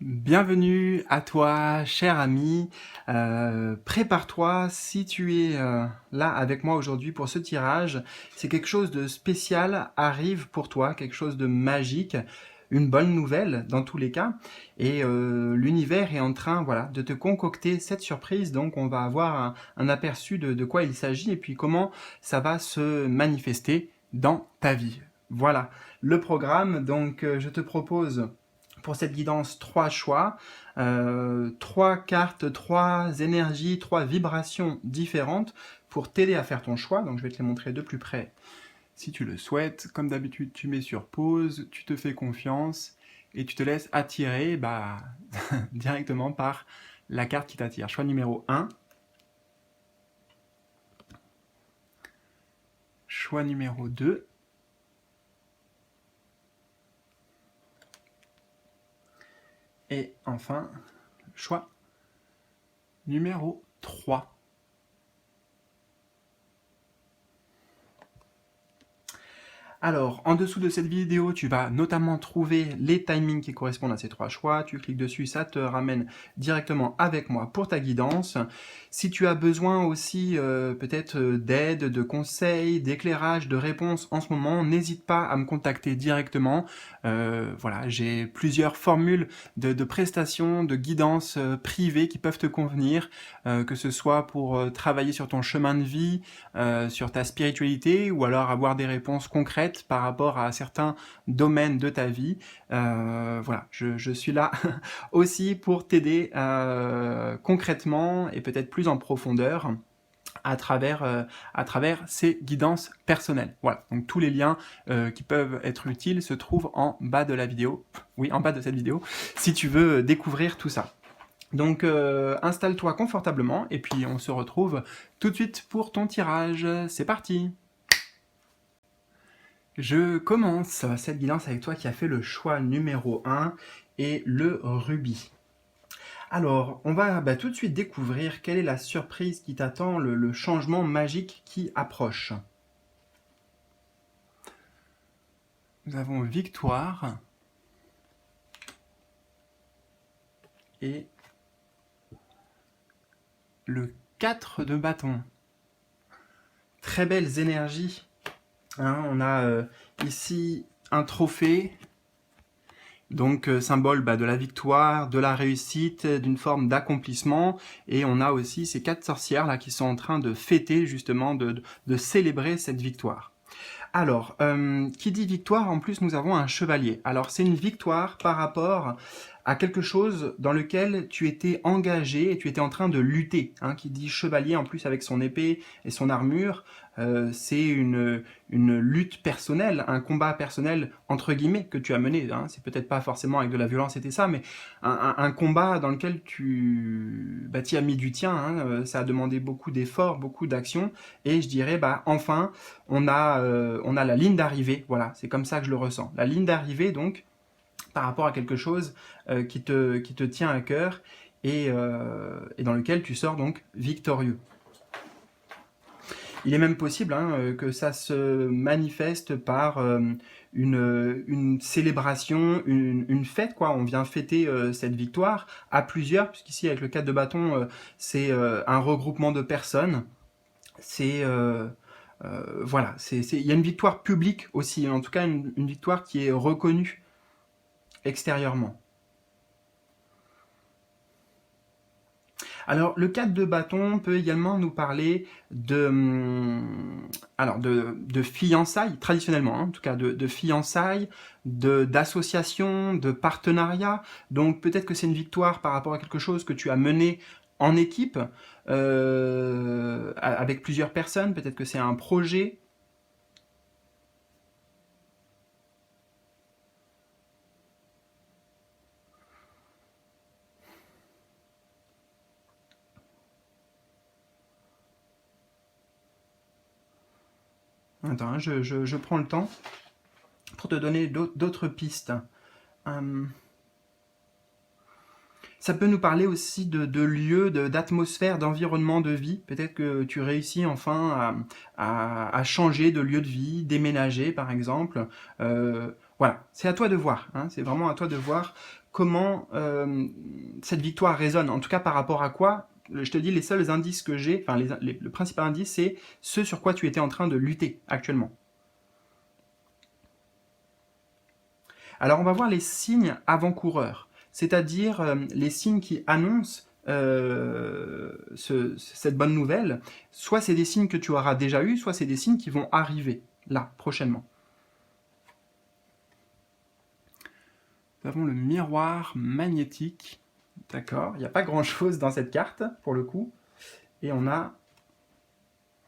Bienvenue à toi, cher ami. Prépare-toi, si tu es là avec moi aujourd'hui pour ce tirage, c'est quelque chose de spécial arrive pour toi, quelque chose de magique, une bonne nouvelle dans tous les cas. Et l'univers est en train, voilà, de te concocter cette surprise. Donc, on va avoir un aperçu de quoi il s'agit et puis comment ça va se manifester dans ta vie. Voilà le programme. Donc, je te propose pour cette guidance 3 choix, 3 cartes, 3 énergies, 3 vibrations différentes pour t'aider à faire ton choix. Donc je vais te les montrer de plus près si tu le souhaites. Comme d'habitude, tu mets sur pause, tu te fais confiance et tu te laisses attirer directement par la carte qui t'attire. Choix numéro 1. Choix numéro 2. Et enfin, choix numéro 3. Alors, en dessous de cette vidéo, tu vas notamment trouver les timings qui correspondent à ces 3 choix. Tu cliques dessus, ça te ramène directement avec moi pour ta guidance. Si tu as besoin aussi peut-être d'aide, de conseils, d'éclairage, de réponses en ce moment, n'hésite pas à me contacter directement. Voilà, j'ai plusieurs formules de prestations, de guidance privées qui peuvent te convenir, que ce soit pour travailler sur ton chemin de vie, sur ta spiritualité, ou alors avoir des réponses concrètes par rapport à certains domaines de ta vie. Voilà, je suis là aussi pour t'aider concrètement et peut-être plus en profondeur à travers ces guidances personnelles. Voilà, donc tous les liens qui peuvent être utiles se trouvent en bas de la vidéo, oui, en bas de cette vidéo, si tu veux découvrir tout ça. Donc installe-toi confortablement et puis on se retrouve tout de suite pour ton tirage. C'est parti! Je commence cette guidance avec toi qui a fait le choix numéro 1 et le rubis. Alors, on va tout de suite découvrir quelle est la surprise qui t'attend, le changement magique qui approche. Nous avons victoire et le 4 de bâton. Très belles énergies. Hein, on a ici un trophée, donc symbole de la victoire, de la réussite, d'une forme d'accomplissement. Et on a aussi ces 4 sorcières là qui sont en train de fêter justement, de célébrer cette victoire. Alors, qui dit victoire, en plus nous avons un chevalier. Alors c'est une victoire par rapport à quelque chose dans lequel tu étais engagé et tu étais en train de lutter. Hein, qui dit chevalier en plus avec son épée et son armure, c'est une lutte personnelle, un combat personnel entre guillemets que tu as mené. Hein. C'est peut-être pas forcément avec de la violence, c'était ça, mais un combat dans lequel tu y as mis du tien. Hein, ça a demandé beaucoup d'efforts, beaucoup d'actions, et je dirais enfin on a la ligne d'arrivée. Voilà, c'est comme ça que je le ressens. La ligne d'arrivée donc par rapport à quelque chose qui te tient à cœur et dans lequel tu sors donc victorieux. Il est même possible que ça se manifeste par une célébration, une fête, quoi. On vient fêter cette victoire à plusieurs, puisqu'ici avec le 4 de bâton, c'est un regroupement de personnes. C'est voilà, il y a une victoire publique aussi, en tout cas une victoire qui est reconnue extérieurement. Alors, le 4 de bâton peut également nous parler de fiançailles, traditionnellement, hein, en tout cas de fiançailles, d'associations, de partenariats. Donc, peut-être que c'est une victoire par rapport à quelque chose que tu as mené en équipe, avec plusieurs personnes. Peut-être que c'est un projet. Attends, hein, je prends le temps pour te donner d'autres pistes. Ça peut nous parler aussi de lieux, d'atmosphère, d'environnement de vie. Peut-être que tu réussis enfin à changer de lieu de vie, déménager par exemple. Voilà, c'est à toi de voir. Hein, c'est vraiment à toi de voir comment cette victoire résonne, en tout cas par rapport à quoi. Je te dis, les seuls indices que j'ai, enfin le principal indice, c'est ce sur quoi tu étais en train de lutter actuellement. Alors on va voir les signes avant-coureurs, c'est-à-dire les signes qui annoncent cette bonne nouvelle. Soit c'est des signes que tu auras déjà eus, soit c'est des signes qui vont arriver là, prochainement. Nous avons le miroir magnétique. D'accord, il n'y a pas grand-chose dans cette carte, pour le coup. Et on a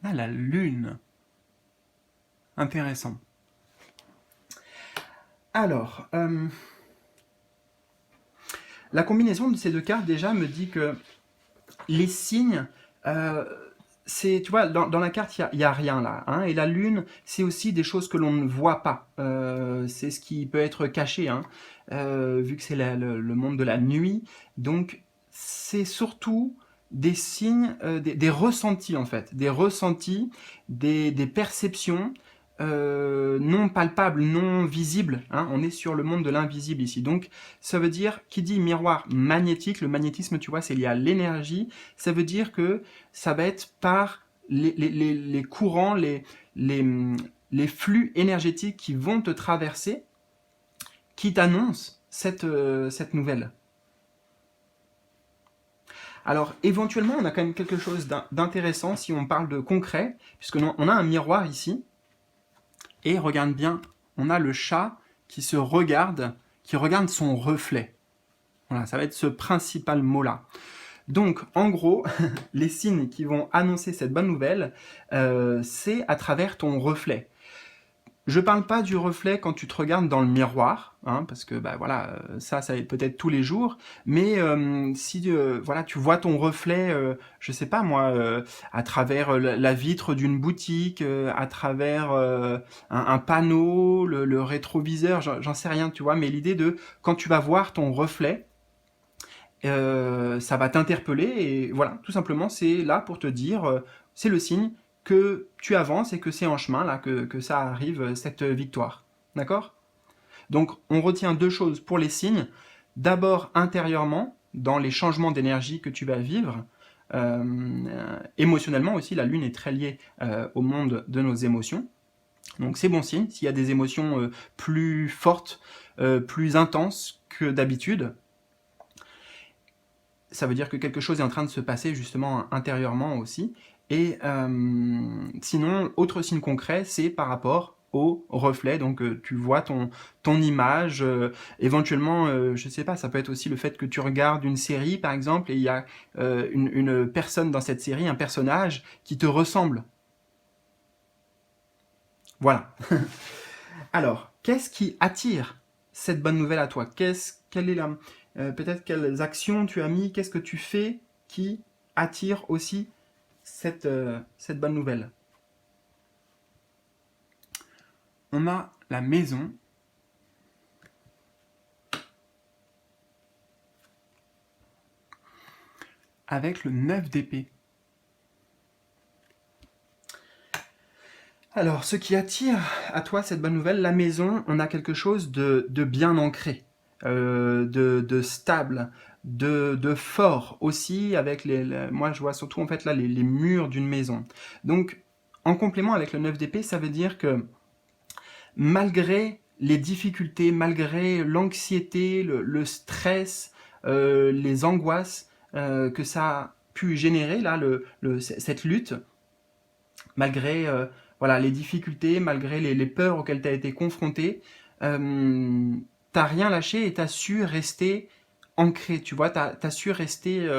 la lune. Intéressant. Alors, la combinaison de ces deux cartes, déjà, me dit que les signes, tu vois, dans la carte, il n'y a rien là. Hein, et la lune, c'est aussi des choses que l'on ne voit pas. C'est ce qui peut être caché, hein, vu que c'est le monde de la nuit. Donc, c'est surtout des signes, des ressentis, en fait. Des ressentis, des perceptions non palpables, non visibles. Hein, on est sur le monde de l'invisible ici. Donc, ça veut dire, qui dit miroir magnétique, le magnétisme, tu vois, c'est lié à l'énergie. Ça veut dire que ça va être par les courants, les flux énergétiques qui vont te traverser, qui t'annoncent cette nouvelle. Alors, éventuellement, on a quand même quelque chose d'intéressant si on parle de concret, puisque on a un miroir ici, et regarde bien, on a le chat qui regarde son reflet. Voilà, ça va être ce principal mot-là. Donc, en gros, les signes qui vont annoncer cette bonne nouvelle, c'est à travers ton reflet. Je parle pas du reflet quand tu te regardes dans le miroir, hein, parce que bah voilà, ça va être peut-être tous les jours, mais si voilà, tu vois ton reflet, je sais pas moi, à travers la vitre d'une boutique, à travers un panneau, le rétroviseur, j'en sais rien, tu vois, mais l'idée de quand tu vas voir ton reflet, ça va t'interpeller et voilà, tout simplement, c'est là pour te dire, c'est le signe que tu avances et que c'est en chemin, là, que ça arrive, cette victoire. D'accord ? Donc, on retient deux choses pour les signes. D'abord, intérieurement, dans les changements d'énergie que tu vas vivre. Émotionnellement aussi, la Lune est très liée au monde de nos émotions. Donc, c'est bon signe. S'il y a des émotions plus fortes, plus intenses que d'habitude, ça veut dire que quelque chose est en train de se passer justement intérieurement aussi. Et sinon, autre signe concret, c'est par rapport au reflet. Donc tu vois ton image, éventuellement, je sais pas, ça peut être aussi le fait que tu regardes une série par exemple, et il y a une personne dans cette série, un personnage qui te ressemble. Voilà. Alors, qu'est-ce qui attire cette bonne nouvelle à toi? Quelle est peut-être quelles actions tu as mis, qu'est-ce que tu fais qui attire aussi cette bonne nouvelle? On a la maison. Avec le 9 d'épée. Alors, ce qui attire à toi cette bonne nouvelle, la maison, on a quelque chose de bien ancré, de stable, de fort aussi, avec moi je vois surtout en fait là les murs d'une maison. Donc, en complément avec le 9 d'épée, ça veut dire que malgré les difficultés, malgré l'anxiété, le stress, les angoisses que ça a pu générer, là, cette lutte, malgré voilà, les difficultés, malgré les peurs auxquelles tu as été confronté, t'as rien lâché et tu as su rester ancré, tu vois, tu as su rester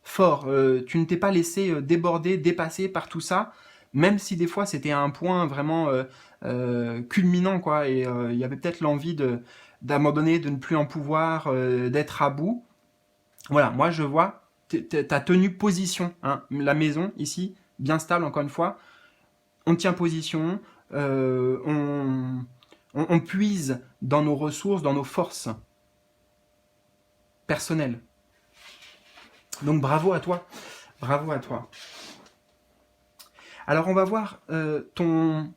fort. Tu ne t'es pas laissé déborder, dépasser par tout ça, même si des fois c'était à un point vraiment culminant, quoi, et il y avait peut-être l'envie d'abandonner, de ne plus en pouvoir, d'être à bout. Voilà, moi je vois, t'as tenu position, hein, la maison ici, bien stable encore une fois, on tient position, on puise dans nos ressources, dans nos forces personnelles. Donc bravo à toi, bravo à toi. Alors on va voir ton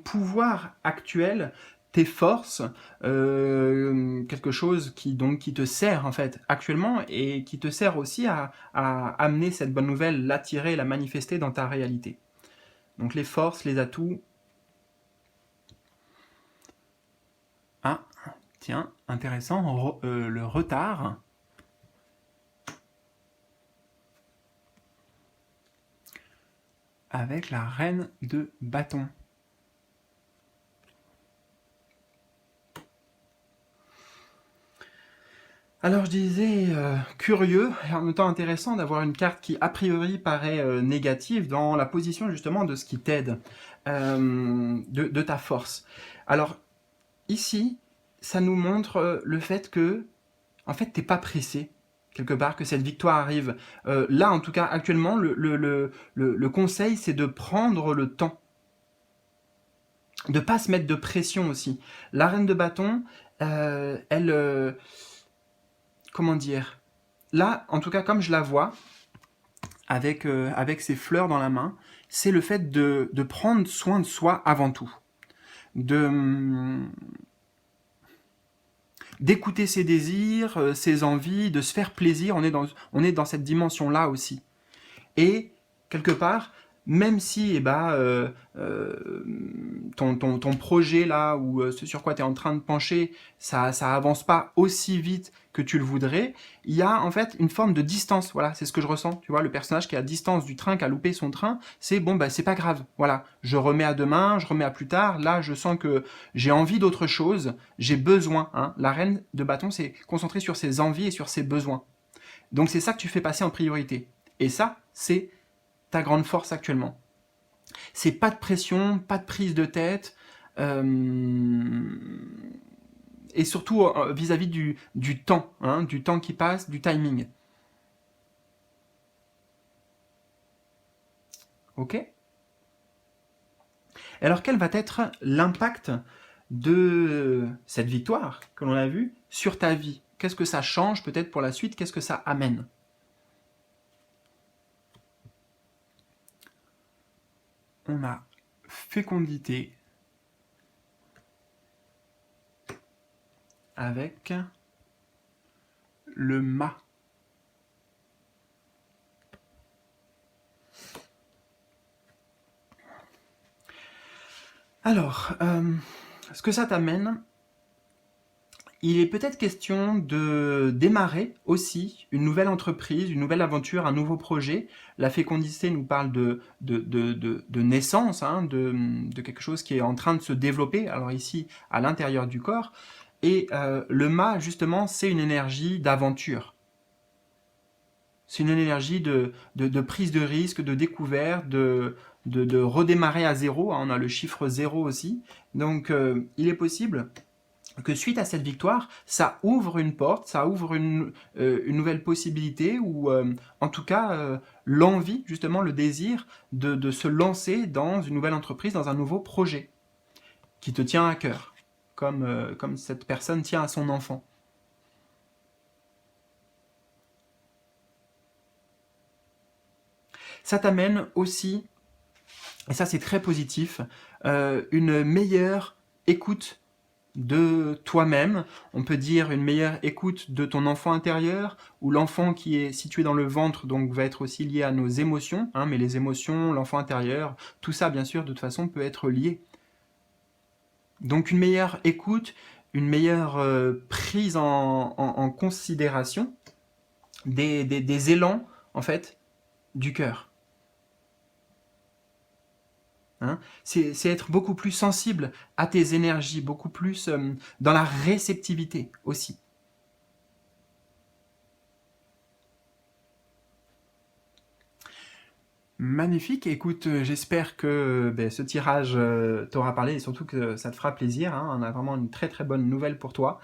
pouvoir actuel, tes forces, quelque chose qui te sert en fait actuellement et qui te sert aussi à amener cette bonne nouvelle, l'attirer, la manifester dans ta réalité. Donc les forces, les atouts. Ah, tiens, intéressant, le retard. Avec la reine de bâton. Alors je disais curieux et en même temps intéressant d'avoir une carte qui a priori paraît négative dans la position justement de ce qui t'aide, de ta force. Alors ici, ça nous montre le fait que en fait t'es pas pressé quelque part que cette victoire arrive. Là en tout cas actuellement le conseil c'est de prendre le temps. De pas se mettre de pression aussi. La reine de bâton, elle... comment dire? Là, en tout cas, comme je la vois, avec ses fleurs dans la main, c'est le fait de prendre soin de soi avant tout. D'écouter ses désirs, ses envies, de se faire plaisir. On est dans cette dimension-là aussi. Et, quelque part, même si ton projet là, ou ce sur quoi tu es en train de pencher, ça avance pas aussi vite que tu le voudrais, il y a en fait une forme de distance. Voilà, c'est ce que je ressens. Tu vois, le personnage qui est à distance du train, qui a loupé son train, c'est bon, bah c'est pas grave. Voilà, je remets à demain, je remets à plus tard. Là, je sens que j'ai envie d'autre chose, j'ai besoin. Hein. La reine de bâton, c'est concentrée sur ses envies et sur ses besoins. Donc c'est ça que tu fais passer en priorité. Et ça, c'est ta grande force actuellement. C'est pas de pression, pas de prise de tête, et surtout vis-à-vis du temps, hein, du temps qui passe, du timing. Ok? Alors quel va être l'impact de cette victoire que l'on a vue sur ta vie? Qu'est-ce que ça change peut-être pour la suite? Qu'est-ce que ça amène? On a fécondité avec le mât. Alors, ce que ça t'amène, il est peut-être question de démarrer aussi une nouvelle entreprise, une nouvelle aventure, un nouveau projet. La fécondité nous parle de naissance, hein, de quelque chose qui est en train de se développer, alors ici à l'intérieur du corps. Et le mât, justement, c'est une énergie d'aventure. C'est une énergie de prise de risque, de découverte, de redémarrer à zéro. On a le chiffre 0 aussi. Donc il est possible que suite à cette victoire, ça ouvre une porte, ça ouvre une nouvelle possibilité, ou en tout cas l'envie, justement le désir de se lancer dans une nouvelle entreprise, dans un nouveau projet qui te tient à cœur, comme cette personne tient à son enfant. Ça t'amène aussi, et ça c'est très positif, une meilleure écoute de toi-même, on peut dire une meilleure écoute de ton enfant intérieur, ou l'enfant qui est situé dans le ventre, donc va être aussi lié à nos émotions, hein, mais les émotions, l'enfant intérieur, tout ça bien sûr de toute façon peut être lié. Donc une meilleure écoute, une meilleure prise en considération des élans en fait du cœur. Hein, c'est être beaucoup plus sensible à tes énergies, beaucoup plus dans la réceptivité aussi. Magnifique, écoute, j'espère que ce tirage t'aura parlé et surtout que ça te fera plaisir. Hein. On a vraiment une très très bonne nouvelle pour toi.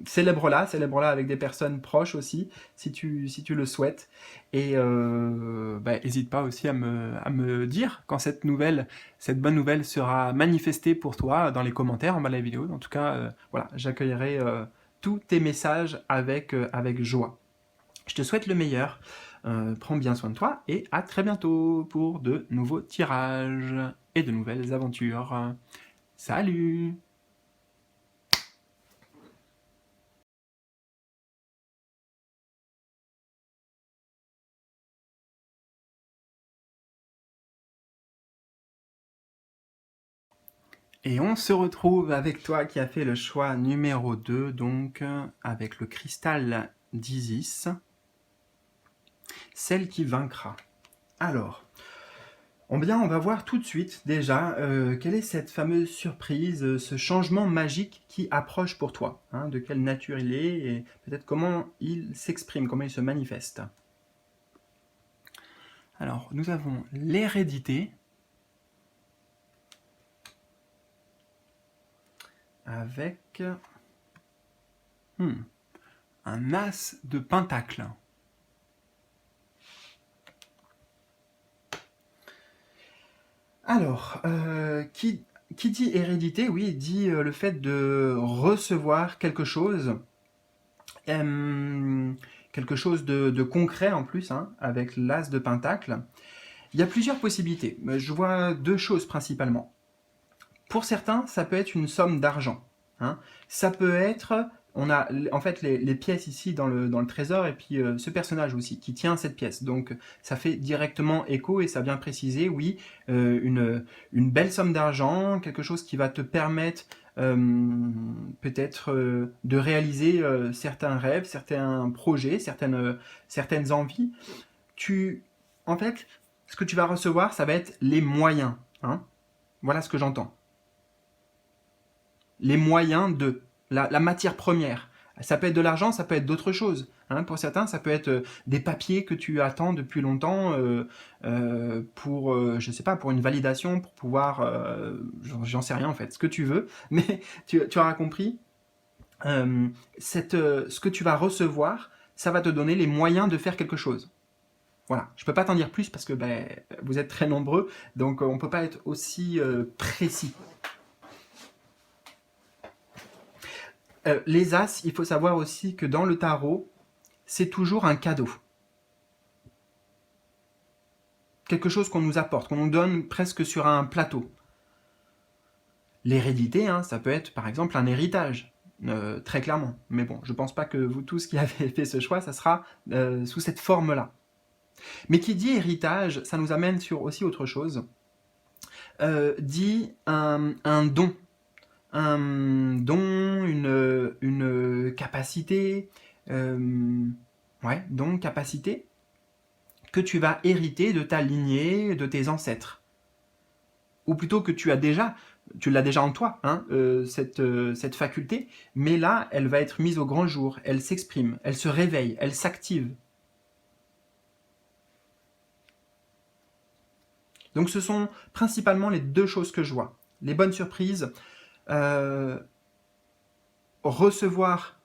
Célèbre-la avec des personnes proches aussi, si tu le souhaites. Et n'hésite pas aussi à me dire quand cette bonne nouvelle sera manifestée pour toi dans les commentaires en bas de la vidéo. En tout cas, voilà, j'accueillerai tous tes messages avec joie. Je te souhaite le meilleur, prends bien soin de toi et à très bientôt pour de nouveaux tirages. et de nouvelles aventures. Salut! Et on se retrouve avec toi qui a fait le choix numéro 2, donc avec le cristal d'Isis, celle qui vaincra. Alors, on va voir tout de suite déjà quelle est cette fameuse surprise, ce changement magique qui approche pour toi, hein, de quelle nature il est et peut-être comment il s'exprime, comment il se manifeste. Alors, nous avons l'hérédité, avec un as de pentacle. Alors, qui dit hérédité, oui, dit le fait de recevoir quelque chose de concret en plus, hein, avec l'as de pentacle. Il y a plusieurs possibilités. Je vois deux choses principalement. Pour certains, ça peut être une somme d'argent. Hein. Ça peut être... On a en fait les pièces ici dans le trésor et puis ce personnage aussi qui tient cette pièce. Donc ça fait directement écho et ça vient préciser, oui, une belle somme d'argent, quelque chose qui va te permettre peut-être de réaliser certains rêves, certains projets, certaines envies. En fait, ce que tu vas recevoir, ça va être les moyens. Hein. Voilà ce que j'entends. Les moyens de la matière première. Ça peut être de l'argent, ça peut être d'autres choses. Hein. Pour certains, ça peut être des papiers que tu attends depuis longtemps pour, je sais pas, pour une validation, pour pouvoir, j'en sais rien en fait, ce que tu veux, mais tu auras compris. Ce que tu vas recevoir, ça va te donner les moyens de faire quelque chose. Voilà, je peux pas t'en dire plus parce que vous êtes très nombreux, donc on peut pas être aussi précis. Les As, il faut savoir aussi que dans le tarot, c'est toujours un cadeau. Quelque chose qu'on nous apporte, qu'on nous donne presque sur un plateau. L'hérédité, hein, ça peut être par exemple un héritage, très clairement. Mais bon, je pense pas que vous tous qui avez fait ce choix, ça sera sous cette forme-là. Mais qui dit héritage, ça nous amène sur aussi autre chose. Dit un don. Un don, une capacité, capacité que tu vas hériter de ta lignée, de tes ancêtres. Ou plutôt que tu l'as déjà en toi, hein, cette faculté, mais là, elle va être mise au grand jour, elle s'exprime, elle se réveille, elle s'active. Donc ce sont principalement les deux choses que je vois. Les bonnes surprises, recevoir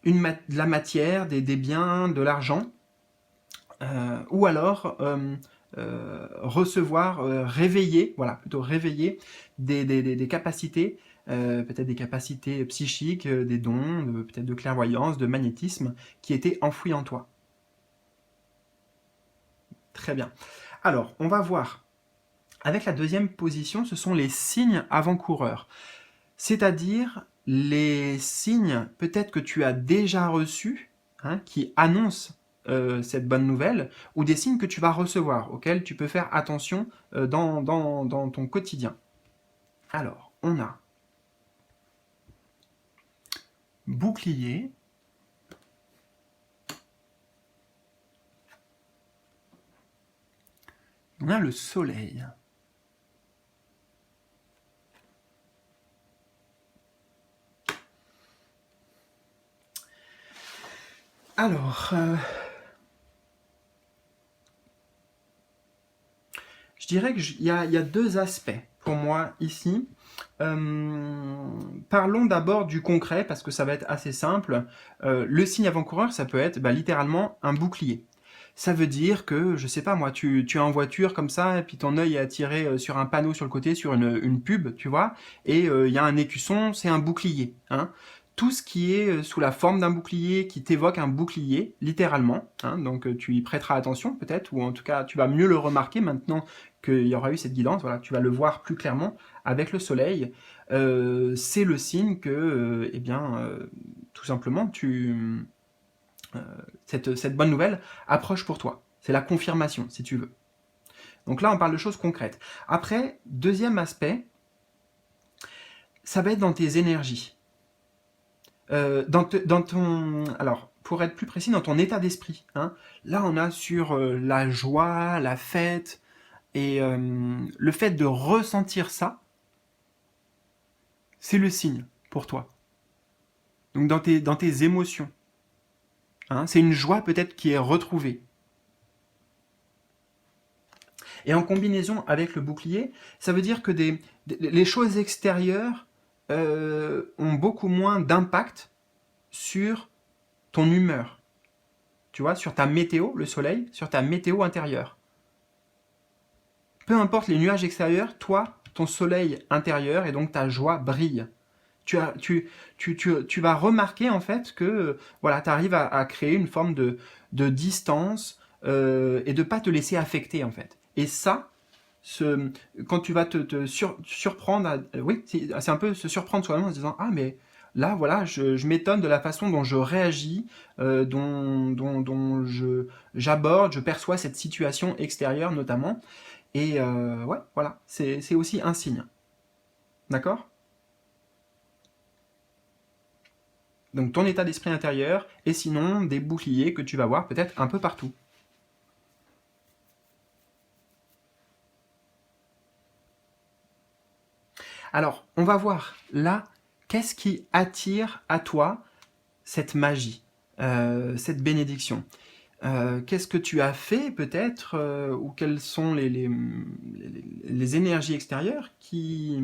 de la matière, des biens, de l'argent, ou alors recevoir, réveiller, voilà, plutôt réveiller des capacités, peut-être des capacités psychiques, des dons, peut-être de clairvoyance, de magnétisme, qui étaient enfouis en toi. Très bien. Alors, on va voir. Avec la deuxième position, ce sont les signes avant-coureurs. C'est-à-dire les signes peut-être que tu as déjà reçus, hein, qui annoncent cette bonne nouvelle, ou des signes que tu vas recevoir, auxquels tu peux faire attention dans ton quotidien. Alors, on a bouclier, on a le soleil. Alors, je dirais qu'il y a deux aspects pour moi ici. Parlons d'abord du concret, parce que ça va être assez simple. Le signe avant-coureur, ça peut être littéralement un bouclier. Ça veut dire que, je sais pas moi, tu es en voiture comme ça, et puis ton œil est attiré sur un panneau sur le côté, sur une pub, tu vois, et il y a un écusson, c'est un bouclier. Hein. Tout ce qui est sous la forme d'un bouclier, qui t'évoque un bouclier, littéralement, hein, donc tu y prêteras attention peut-être, ou en tout cas tu vas mieux le remarquer maintenant qu'il y aura eu cette guidance, voilà, tu vas le voir plus clairement avec le soleil. C'est le signe que, eh bien, tout simplement, cette bonne nouvelle approche pour toi. C'est la confirmation, si tu veux. Donc là, on parle de choses concrètes. Après, deuxième aspect, ça va être dans tes énergies. Alors, pour être plus précis, dans ton état d'esprit. Hein. Là, on a sur la joie, la fête, et le fait de ressentir ça, c'est le signe pour toi. Donc dans tes émotions. Hein, c'est une joie peut-être qui est retrouvée. Et en combinaison avec le bouclier, ça veut dire que les choses extérieures ont beaucoup moins d'impact sur ton humeur. Tu vois, sur ta météo, le soleil, sur ta météo intérieure. Peu importe les nuages extérieurs, toi, ton soleil intérieur et donc ta joie brille. Tu vas remarquer en fait que voilà, tu arrives à créer une forme de distance et de pas te laisser affecter en fait. Et ça, quand tu vas te surprendre, oui, c'est un peu se surprendre soi-même en se disant ah mais là voilà, je m'étonne de la façon dont je réagis, dont j'aborde, je perçois cette situation extérieure notamment. Et ouais, voilà, c'est aussi un signe. D'accord ? Donc ton état d'esprit intérieur, et sinon des boucliers que tu vas voir peut-être un peu partout. Alors, on va voir là, qu'est-ce qui attire à toi cette magie, cette bénédiction. Qu'est-ce que tu as fait peut-être, ou quelles sont les énergies extérieures qui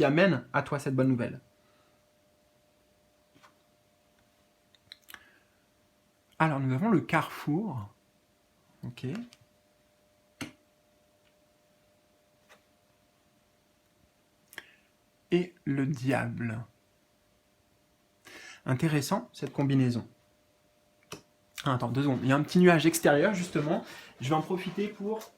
amènent à toi cette bonne nouvelle. Alors, nous avons le carrefour. Ok. Et le diable. Intéressant, cette combinaison. Ah, attends, 2 secondes. Il y a un petit nuage extérieur, justement. Je vais en profiter pour...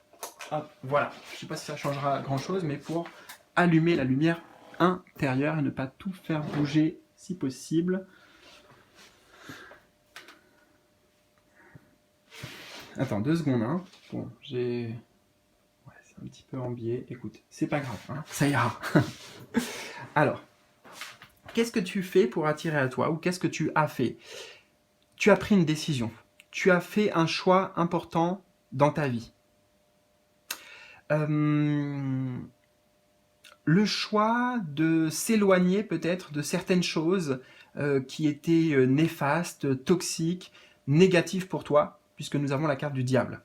Hop, voilà. Je ne sais pas si ça changera grand-chose, mais pour allumer la lumière intérieure et ne pas tout faire bouger si possible. Attends, 2 secondes. Hein. Bon, j'ai... Ouais, c'est un petit peu en biais. Écoute, c'est pas grave, hein. Ça ira. Alors, qu'est-ce que tu fais pour attirer à toi, ou qu'est-ce que tu as fait? Tu as pris une décision. Tu as fait un choix important dans ta vie. Le choix de s'éloigner peut-être de certaines choses qui étaient néfastes, toxiques, négatives pour toi, puisque nous avons la carte du diable.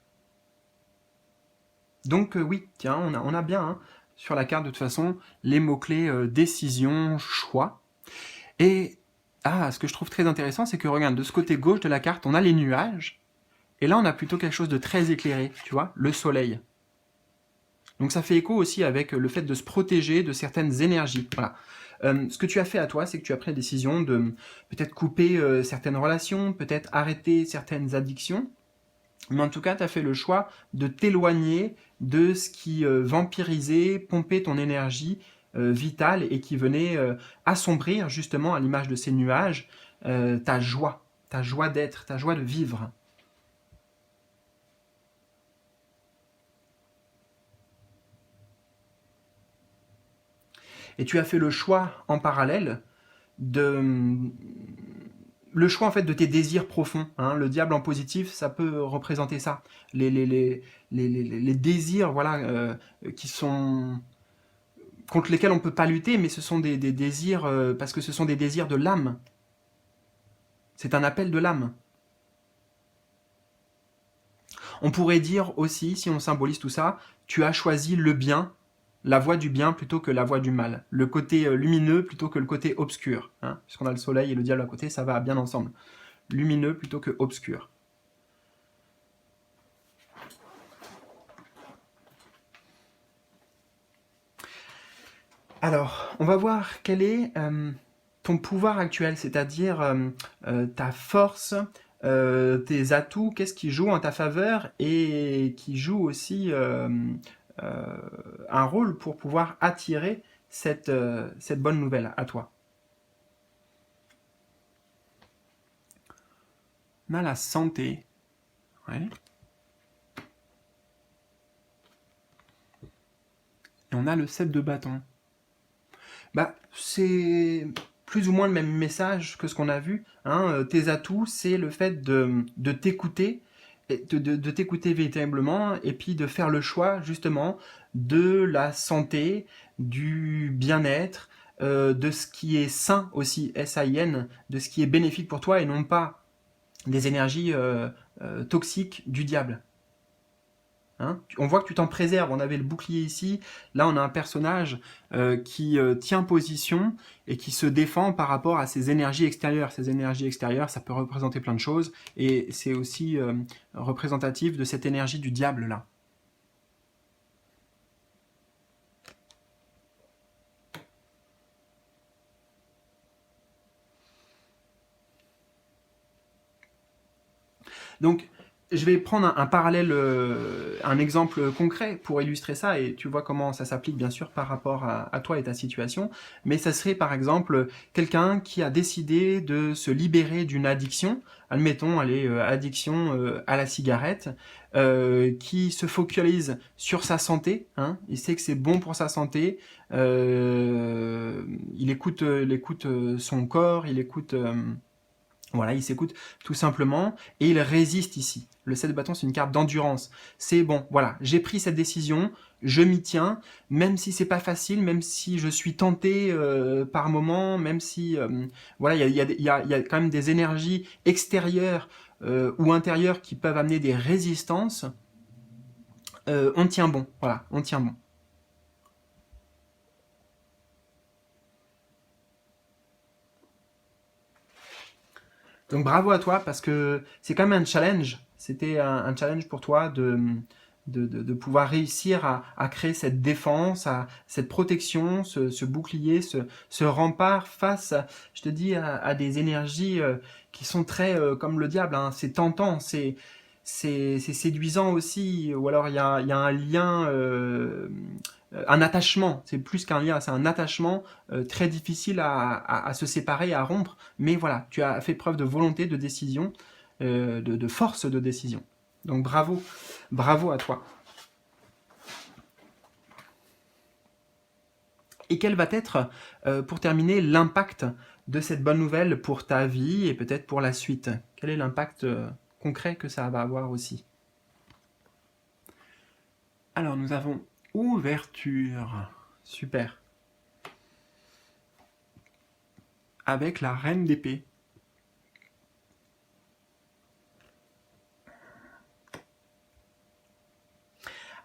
Donc oui, tiens, on a bien sur la carte de toute façon les mots-clés décision, choix. Et ce que je trouve très intéressant, c'est que regarde, de ce côté gauche de la carte, on a les nuages, et là on a plutôt quelque chose de très éclairé, tu vois, le soleil. Donc ça fait écho aussi avec le fait de se protéger de certaines énergies. Voilà. Ce que tu as fait à toi, c'est que tu as pris la décision de peut-être couper certaines relations, peut-être arrêter certaines addictions, mais en tout cas, tu as fait le choix de t'éloigner de ce qui vampirisait, pompait ton énergie vitale et qui venait assombrir justement à l'image de ces nuages ta joie d'être, ta joie de vivre. Et tu as fait le choix en parallèle le choix en fait de tes désirs profonds. Hein. Le diable en positif, ça peut représenter ça. Les désirs, voilà, qui sont contre lesquels on ne peut pas lutter, mais ce sont des désirs parce que ce sont des désirs de l'âme. C'est un appel de l'âme. On pourrait dire aussi, si on symbolise tout ça, tu as choisi le bien, la voie du bien plutôt que la voie du mal. Le côté lumineux plutôt que le côté obscur. Hein, puisqu'on a le soleil et le diable à côté, ça va bien ensemble. Lumineux plutôt que obscur. Alors, on va voir quel est ton pouvoir actuel, c'est-à-dire ta force, tes atouts, qu'est-ce qui joue en ta faveur et qui joue aussi un rôle pour pouvoir attirer cette bonne nouvelle à toi. On a la santé. Ouais. Et on a le 7 de bâton. Bah, c'est plus ou moins le même message que ce qu'on a vu. Hein. Tes atouts, c'est le fait de t'écouter, de t'écouter véritablement, et puis de faire le choix justement de la santé, du bien-être, de ce qui est sain aussi, S-A-I-N, de ce qui est bénéfique pour toi et non pas des énergies toxiques du diable. Hein, on voit que tu t'en préserves, on avait le bouclier ici, là on a un personnage qui tient position et qui se défend par rapport à ses énergies extérieures. Ces énergies extérieures, ça peut représenter plein de choses, et c'est aussi représentatif de cette énergie du diable là. Donc, je vais prendre un parallèle, un exemple concret pour illustrer ça, et tu vois comment ça s'applique bien sûr par rapport à toi et ta situation. Mais ça serait par exemple quelqu'un qui a décidé de se libérer d'une addiction, admettons, allez, addiction à la cigarette, qui se focalise sur sa santé, hein, il sait que c'est bon pour sa santé, il écoute son corps, il écoute... voilà, il s'écoute tout simplement et il résiste ici. Le 7 de bâton, c'est une carte d'endurance. C'est bon, voilà, j'ai pris cette décision, je m'y tiens, même si c'est pas facile, même si je suis tenté par moment, même si voilà, il y a quand même des énergies extérieures ou intérieures qui peuvent amener des résistances. On tient bon, voilà, on tient bon. Donc bravo à toi parce que c'est quand même un challenge. C'était un challenge pour toi de pouvoir réussir à créer cette défense, cette protection, ce bouclier, ce rempart face, je te dis, à des énergies qui sont très comme le diable. Hein. C'est tentant, c'est séduisant aussi. Ou alors il y a un lien un attachement, c'est plus qu'un lien, c'est un attachement très difficile à se séparer, à rompre, mais voilà, tu as fait preuve de volonté, de décision, de force de décision. Donc bravo, bravo à toi. Et quel va être, pour terminer, l'impact de cette bonne nouvelle pour ta vie et peut-être pour la suite? Quel est l'impact concret que ça va avoir aussi? Alors nous avons ouverture, super, avec la reine d'épée.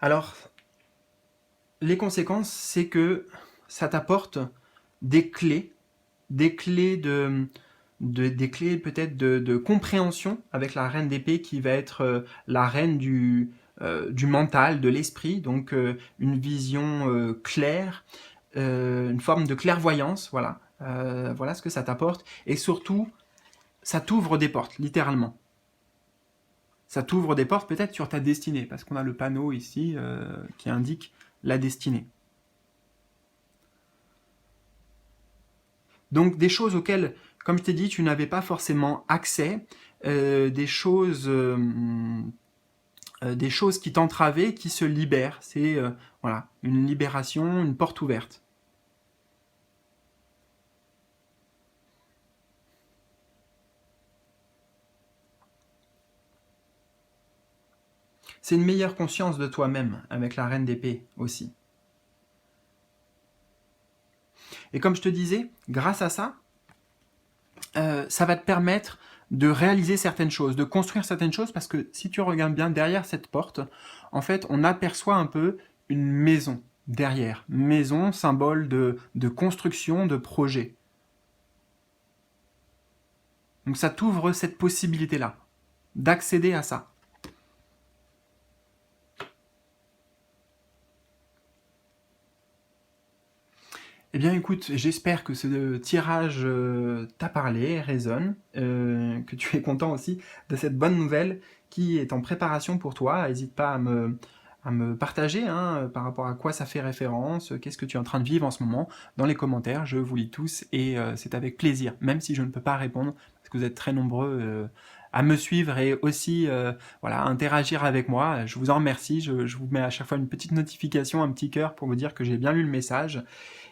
Alors, les conséquences, c'est que ça t'apporte des clés des clés peut-être de compréhension avec la reine d'épée qui va être la reine du mental, de l'esprit, donc une vision claire, une forme de clairvoyance, voilà. Voilà ce que ça t'apporte. Et surtout, ça t'ouvre des portes, littéralement. Ça t'ouvre des portes peut-être sur ta destinée, parce qu'on a le panneau ici qui indique la destinée. Donc des choses auxquelles, comme je t'ai dit, tu n'avais pas forcément accès, des choses qui t'entravaient, qui se libèrent. C'est voilà, une libération, une porte ouverte. C'est une meilleure conscience de toi-même avec la reine d'épée aussi. Et comme je te disais, grâce à ça, ça va te permettre de réaliser certaines choses, de construire certaines choses, parce que si tu regardes bien derrière cette porte, en fait, on aperçoit un peu une maison derrière. Maison, symbole de construction, de projet. Donc ça t'ouvre cette possibilité-là, d'accéder à ça. Eh bien écoute, j'espère que ce tirage t'a parlé, résonne, que tu es content aussi de cette bonne nouvelle qui est en préparation pour toi. N'hésite pas à me partager hein, par rapport à quoi ça fait référence, qu'est-ce que tu es en train de vivre en ce moment dans les commentaires. Je vous lis tous et c'est avec plaisir, même si je ne peux pas répondre, parce que vous êtes très nombreux à me suivre et aussi voilà, à interagir avec moi. Je vous en remercie, je vous mets à chaque fois une petite notification, un petit cœur pour vous dire que j'ai bien lu le message.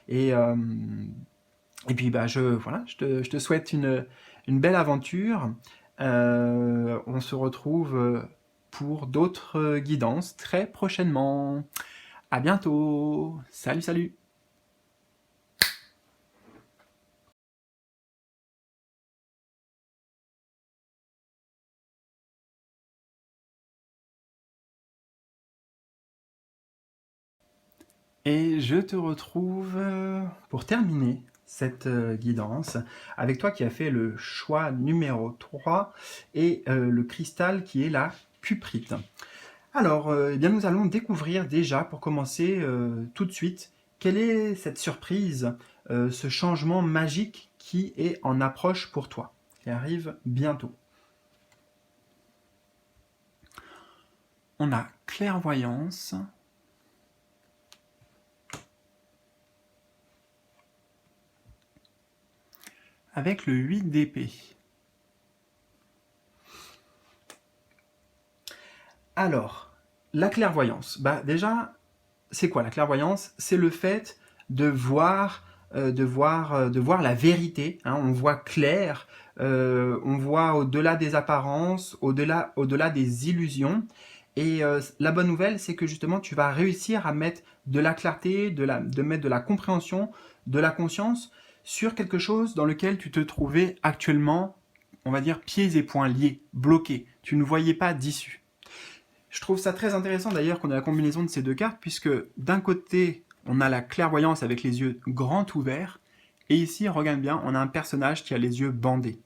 Et, euh, et puis bah, voilà, je te souhaite une belle aventure. On se retrouve pour d'autres guidances très prochainement. À bientôt. Salut, salut. Et je te retrouve pour terminer cette guidance avec toi qui as fait le choix numéro 3 et le cristal qui est la cuprite. Alors, eh bien, nous allons découvrir déjà, pour commencer tout de suite, quelle est cette surprise, ce changement magique qui est en approche pour toi, qui arrive bientôt. On a clairvoyance, avec le 8 d'épée. Alors, la clairvoyance, bah déjà, c'est quoi la clairvoyance? C'est le fait de voir, de voir la vérité. Hein, on voit clair, on voit au-delà des apparences, au-delà des illusions. Et la bonne nouvelle, c'est que justement, tu vas réussir à mettre de la clarté, de mettre de la compréhension, de la conscience sur quelque chose dans lequel tu te trouvais actuellement, on va dire, pieds et poings liés, bloqués. Tu ne voyais pas d'issue. Je trouve ça très intéressant d'ailleurs qu'on ait la combinaison de ces deux cartes, puisque d'un côté, on a la clairvoyance avec les yeux grands ouverts, et ici, regarde bien, on a un personnage qui a les yeux bandés,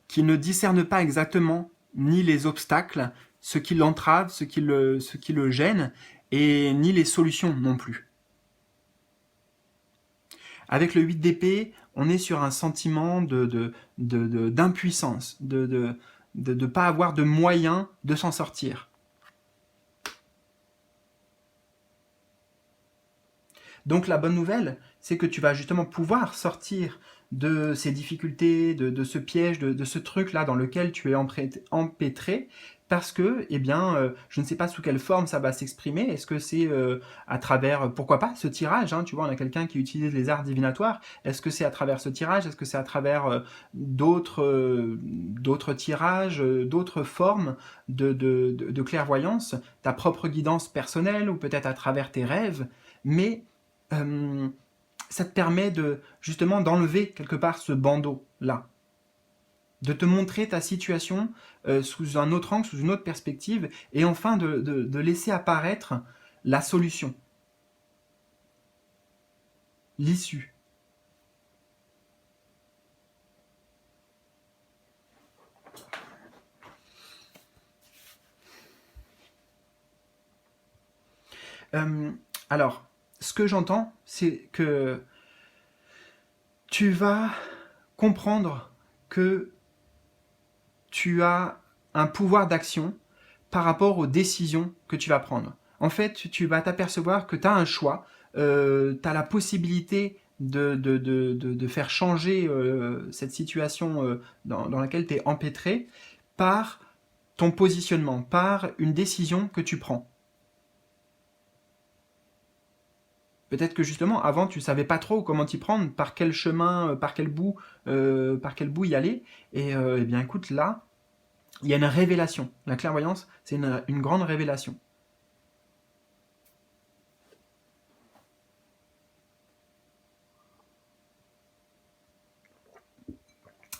qui ne discerne pas exactement ni les obstacles, ce qui l'entrave, ce qui le gêne, et ni les solutions non plus. Avec le 8 d'épée, on est sur un sentiment d'impuissance, de ne pas avoir de moyens de s'en sortir. Donc la bonne nouvelle, c'est que tu vas justement pouvoir sortir de ces difficultés, de ce piège, de ce truc-là dans lequel tu es empêtré, parce que, eh bien, je ne sais pas sous quelle forme ça va s'exprimer. Est-ce que c'est à travers, pourquoi pas, ce tirage hein, tu vois, on a quelqu'un qui utilise les arts divinatoires. Est-ce que c'est à travers ce tirage? Est-ce que c'est à travers d'autres tirages, d'autres formes de clairvoyance, ta propre guidance personnelle, ou peut-être à travers tes rêves? Mais ça te permet justement d'enlever quelque part ce bandeau-là, de te montrer ta situation sous un autre angle, sous une autre perspective, et enfin de laisser apparaître la solution, l'issue. Alors, ce que j'entends, c'est que tu vas comprendre que tu as un pouvoir d'action par rapport aux décisions que tu vas prendre. En fait, tu vas t'apercevoir que tu as un choix, tu as la possibilité de faire changer cette situation dans laquelle tu es empêtré par ton positionnement, par une décision que tu prends. Peut-être que justement, avant, tu savais pas trop comment t'y prendre, par quel chemin, par quel bout y aller. Et eh bien, écoute, là, il y a une révélation. La clairvoyance, c'est une grande révélation.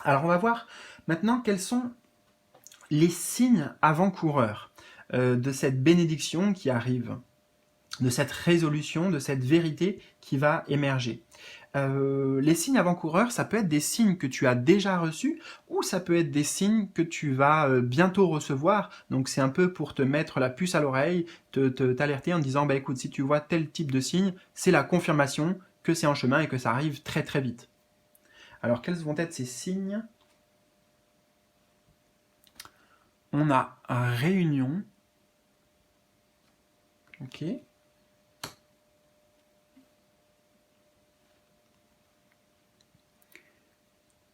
Alors, on va voir maintenant quels sont les signes avant-coureurs de cette bénédiction qui arrive, de cette résolution, de cette vérité qui va émerger. Les signes avant-coureurs, ça peut être des signes que tu as déjà reçus, ou ou ça peut être des signes que tu vas bientôt recevoir. Donc c'est un peu pour te mettre la puce à l'oreille, t'alerter en te disant, bah écoute, si tu vois tel type de signe, c'est la confirmation que c'est en chemin et que ça arrive très très vite. Alors quels vont être ces signes? On a réunion, ok.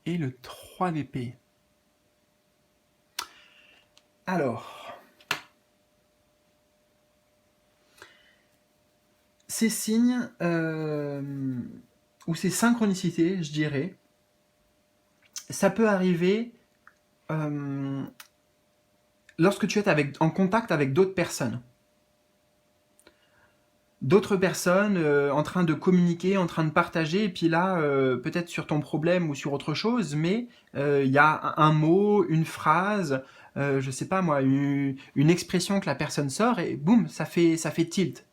Et le 3 d'épée. Alors, ces signes, ou ces synchronicités, je dirais, ça peut arriver lorsque tu es en contact avec d'autres personnes. D'autres personnes en train de communiquer, en train de partager, et puis là, peut-être sur ton problème ou sur autre chose, mais il y a un mot, une phrase, je sais pas moi, une expression que la personne sort, et boum, ça fait tilt.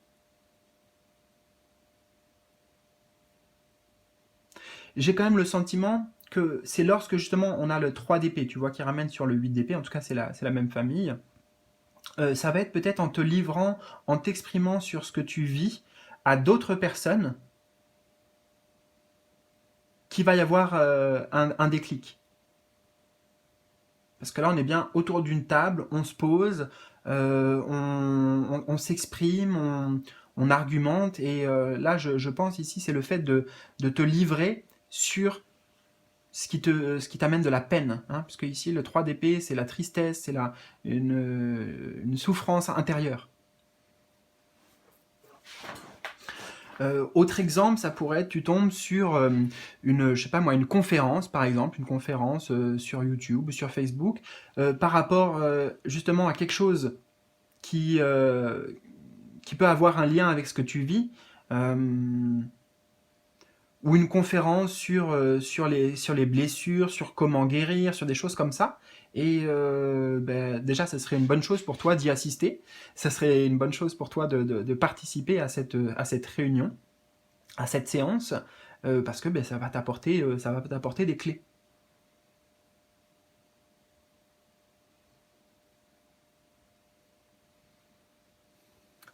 J'ai quand même le sentiment que c'est lorsque justement on a le 3 d'épée, tu vois, qui ramène sur le 8 d'épée, en tout cas c'est la même famille, ça va être peut-être en te livrant, en t'exprimant sur ce que tu vis à d'autres personnes, qu'il va y avoir un déclic. Parce que là, on est bien autour d'une table, on se pose, on s'exprime, on argumente, et là, je pense ici, c'est le fait de te livrer sur ce qui t'amène de la peine, hein, parce que ici, le 3 d'épée, c'est la tristesse, c'est une souffrance intérieure. Autre exemple, ça pourrait être, tu tombes sur je sais pas moi, une conférence, par exemple, une conférence sur YouTube ou sur Facebook, par rapport justement à quelque chose qui peut avoir un lien avec ce que tu vis, ou une conférence sur les blessures, sur comment guérir, sur des choses comme ça. Et déjà, ça serait une bonne chose pour toi d'y assister. Ça serait une bonne chose pour toi de participer à cette réunion, à cette séance, parce que ça va t'apporter des clés.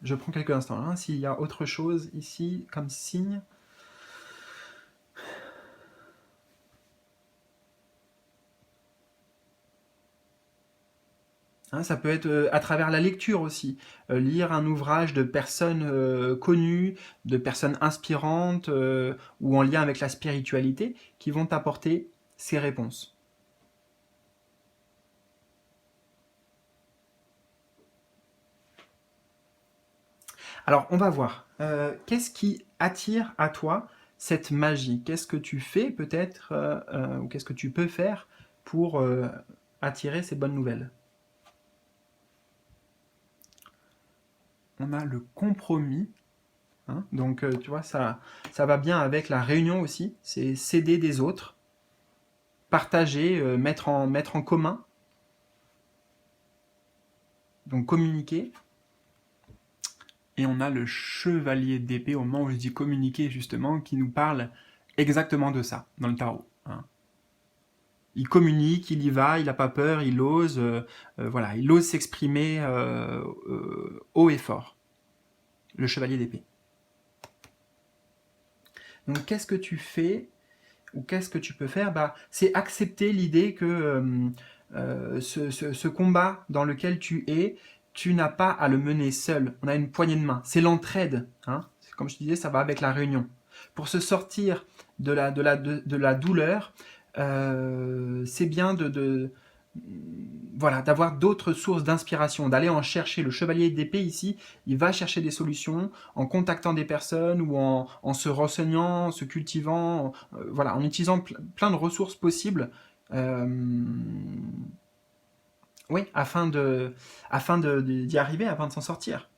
Je prends quelques instants, hein, s'il y a autre chose ici comme signe. Hein, ça peut être à travers la lecture aussi. Lire un ouvrage de personnes connues, de personnes inspirantes, ou en lien avec la spiritualité, qui vont t'apporter ces réponses. Alors, on va voir. Qu'est-ce qui attire à toi cette magie? Qu'est-ce que tu fais peut-être, ou qu'est-ce que tu peux faire pour attirer ces bonnes nouvelles? On a le compromis. Hein, donc, tu vois, ça va bien avec la réunion aussi. C'est s'aider des autres, partager, mettre en commun, donc communiquer. Et on a le chevalier d'épée au moment où je dis communiquer, justement, qui nous parle exactement de ça, dans le tarot. Hein. Il communique, il y va, il n'a pas peur, il ose, voilà, il ose s'exprimer haut et fort. Le chevalier d'épée. Donc qu'est-ce que tu fais, ou qu'est-ce que tu peux faire? C'est accepter l'idée que ce combat dans lequel tu n'as pas à le mener seul. On a une poignée de main. C'est l'entraide. Hein. Comme je disais, ça va avec la réunion. Pour se sortir de la douleur, c'est bien voilà, d'avoir d'autres sources d'inspiration, d'aller en chercher. Le chevalier d'épée ici, il va chercher des solutions en contactant des personnes, ou en se renseignant, en se cultivant, voilà, en utilisant plein de ressources possibles. Oui, afin d'y arriver, afin de s'en sortir.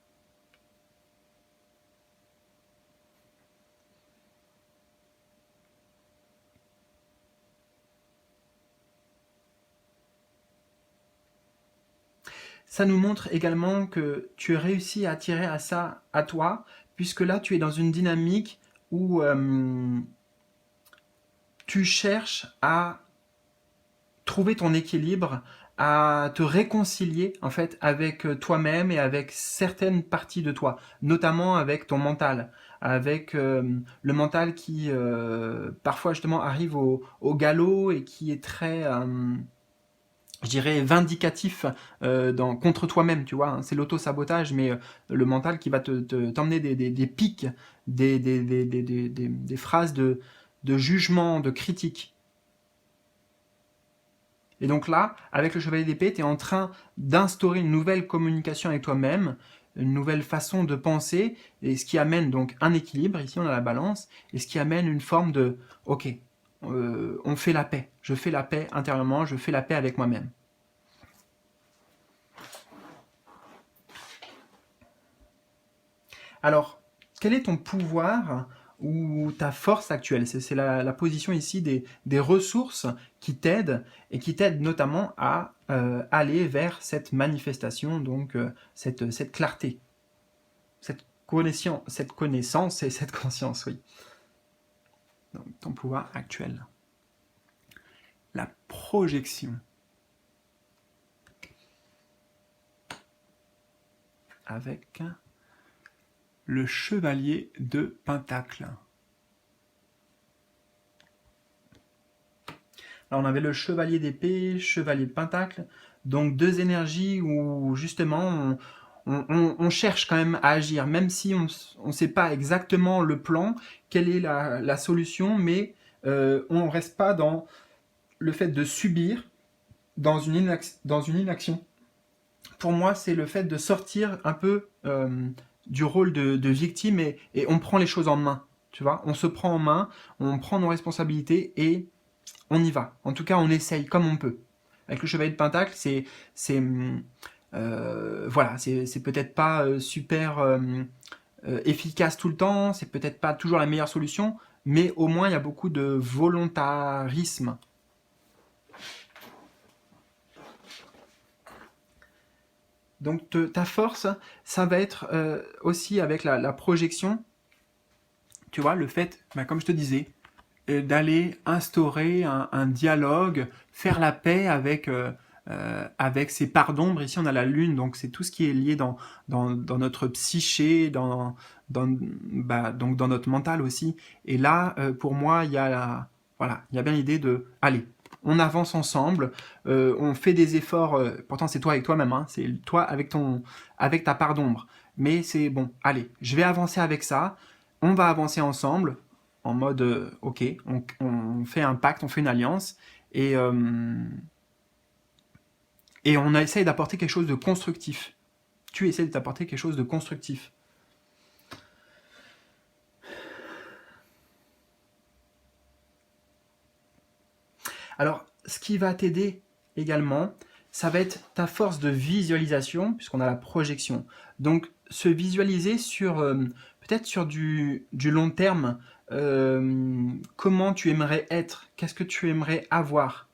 Ça nous montre également que tu réussis à attirer à ça à toi, puisque là tu es dans une dynamique où tu cherches à trouver ton équilibre, à te réconcilier en fait avec toi-même et avec certaines parties de toi, notamment avec ton mental, avec le mental qui parfois justement arrive au galop et qui est très je dirais vindicatif contre toi-même, tu vois, hein. C'est l'auto-sabotage, mais le mental qui va t'emmener des pics, des phrases de jugement, de critique. Et donc là, avec le chevalier d'épée, tu es en train d'instaurer une nouvelle communication avec toi-même, une nouvelle façon de penser, et ce qui amène donc un équilibre, ici on a la balance, et ce qui amène une forme de, ok, on fait la paix, je fais la paix intérieurement, je fais la paix avec moi-même. Alors, quel est ton pouvoir ou ta force actuelle? C'est la position ici des ressources qui t'aident et qui t'aident notamment à aller vers cette manifestation, donc cette clarté, cette connaissance et cette conscience, oui. Donc, ton pouvoir actuel. La projection. Avec le chevalier de Pentacle. Alors on avait le chevalier d'épée, chevalier de pentacle, donc deux énergies où justement on cherche quand même à agir, même si on ne sait pas exactement le plan, quelle est la solution, mais on ne reste pas dans le fait de subir, dans une inaction. Pour moi, c'est le fait de sortir un peu du rôle de victime et on prend les choses en main. Tu vois, on se prend en main, on prend nos responsabilités et on y va. En tout cas, on essaye comme on peut. Avec le chevalier de Pentacle, voilà, c'est peut-être pas super efficace tout le temps, c'est peut-être pas toujours la meilleure solution, mais au moins il y a beaucoup de volontarisme. Donc ta force, ça va être aussi avec la projection, tu vois, le fait, bah, comme je te disais, d'aller instaurer un dialogue, faire la paix avec ces parts d'ombre. Ici, on a la lune, donc c'est tout ce qui est lié dans notre psyché, donc dans notre mental aussi. Et là, pour moi, voilà, il y a bien l'idée de, allez, on avance ensemble, on fait des efforts, pourtant c'est toi avec toi-même, hein, c'est toi avec ta part d'ombre. Mais c'est bon, allez, je vais avancer avec ça, on va avancer ensemble, en mode ok, on fait un pacte, on fait une alliance, et, euh, et on essaye d'apporter quelque chose de constructif. Tu essaies d'apporter quelque chose de constructif. Alors, ce qui va t'aider également, ça va être ta force de visualisation, puisqu'on a la projection. Donc, se visualiser sur peut-être sur du long terme, comment tu aimerais être, qu'est-ce que tu aimerais avoir.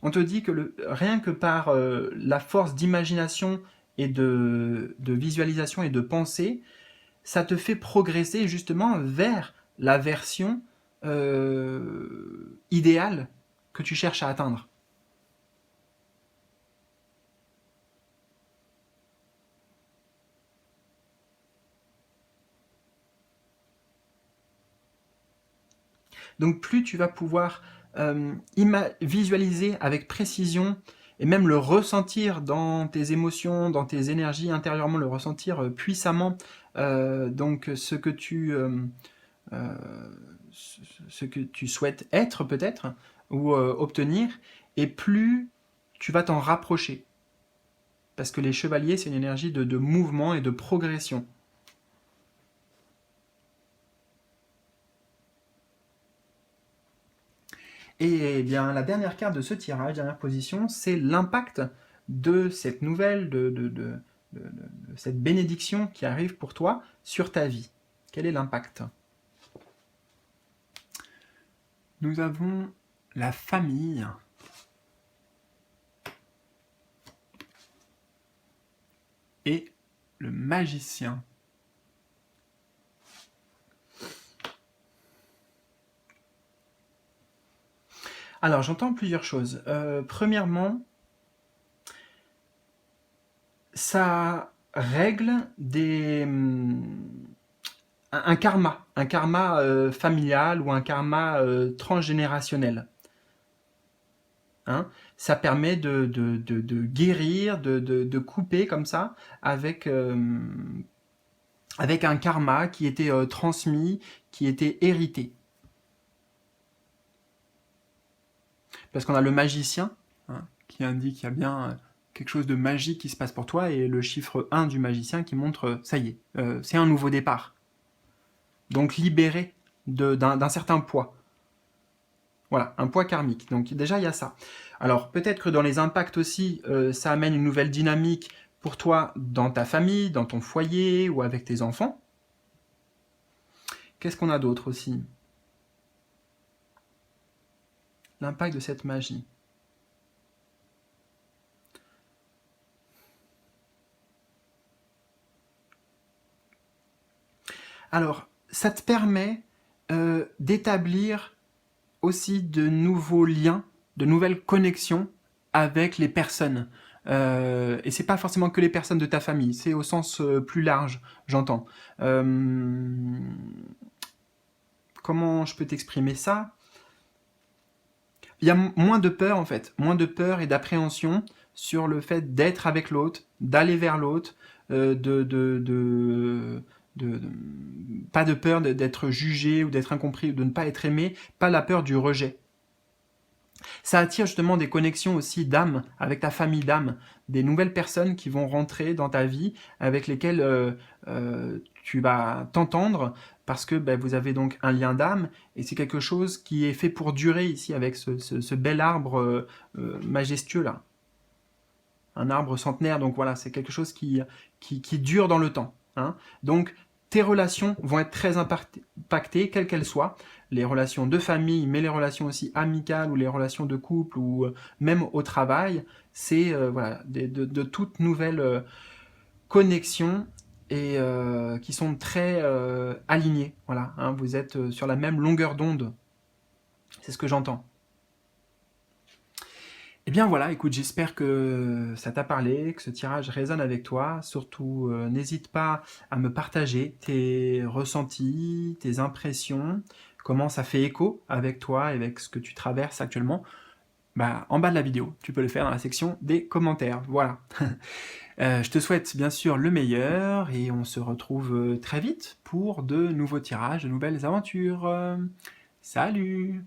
On te dit que rien que par la force d'imagination et de visualisation et de pensée, ça te fait progresser justement vers la version idéale que tu cherches à atteindre. Donc plus tu vas pouvoir visualiser avec précision et même le ressentir dans tes émotions, dans tes énergies intérieurement, le ressentir puissamment, donc euh, ce que tu souhaites être peut-être ou obtenir, et plus tu vas t'en rapprocher. Parce que les chevaliers, c'est une énergie de mouvement et de progression. Et bien, la dernière carte de ce tirage, dernière position, c'est l'impact de cette nouvelle, de cette bénédiction qui arrive pour toi sur ta vie. Quel est l'impact? Nous avons la famille. Et le magicien. Alors, j'entends plusieurs choses. Premièrement, ça règle un karma familial ou un karma transgénérationnel. Hein. Ça permet de guérir, de couper comme ça avec, avec un karma qui était transmis, qui était hérité. Parce qu'on a le magicien, hein, qui indique qu'il y a bien quelque chose de magique qui se passe pour toi, et le chiffre 1 du magicien qui montre, ça y est, c'est un nouveau départ. Donc libéré d'un certain poids. Voilà, un poids karmique. Donc déjà, il y a ça. Alors peut-être que dans les impacts aussi, ça amène une nouvelle dynamique pour toi dans ta famille, dans ton foyer ou avec tes enfants. Qu'est-ce qu'on a d'autre aussi? L'impact de cette magie. Alors, ça te permet d'établir aussi de nouveaux liens, de nouvelles connexions avec les personnes. Et c'est pas forcément que les personnes de ta famille, c'est au sens plus large, j'entends. Comment je peux t'exprimer ça? Il y a moins de peur en fait, moins de peur et d'appréhension sur le fait d'être avec l'autre, d'aller vers l'autre, pas de peur d'être jugé ou d'être incompris ou de ne pas être aimé, pas la peur du rejet. Ça attire justement des connexions aussi d'âme, avec ta famille d'âme, des nouvelles personnes qui vont rentrer dans ta vie, avec lesquelles tu vas t'entendre, parce que vous avez donc un lien d'âme, et c'est quelque chose qui est fait pour durer ici, avec ce bel arbre majestueux là. Un arbre centenaire, donc voilà, c'est quelque chose qui dure dans le temps. Hein. Donc, tes relations vont être très impactées, quelles qu'elles soient, les relations de famille, mais les relations aussi amicales, ou les relations de couple, ou même au travail, c'est voilà, de toutes nouvelles connexions, et qui sont très alignées. Voilà, hein, vous êtes sur la même longueur d'onde. C'est ce que j'entends. Eh bien voilà, écoute, j'espère que ça t'a parlé, que ce tirage résonne avec toi. Surtout, n'hésite pas à me partager tes ressentis, tes impressions, comment ça fait écho avec toi et avec ce que tu traverses actuellement. En bas de la vidéo, tu peux le faire dans la section des commentaires. Voilà. Je te souhaite bien sûr le meilleur, et on se retrouve très vite pour de nouveaux tirages, de nouvelles aventures. Salut!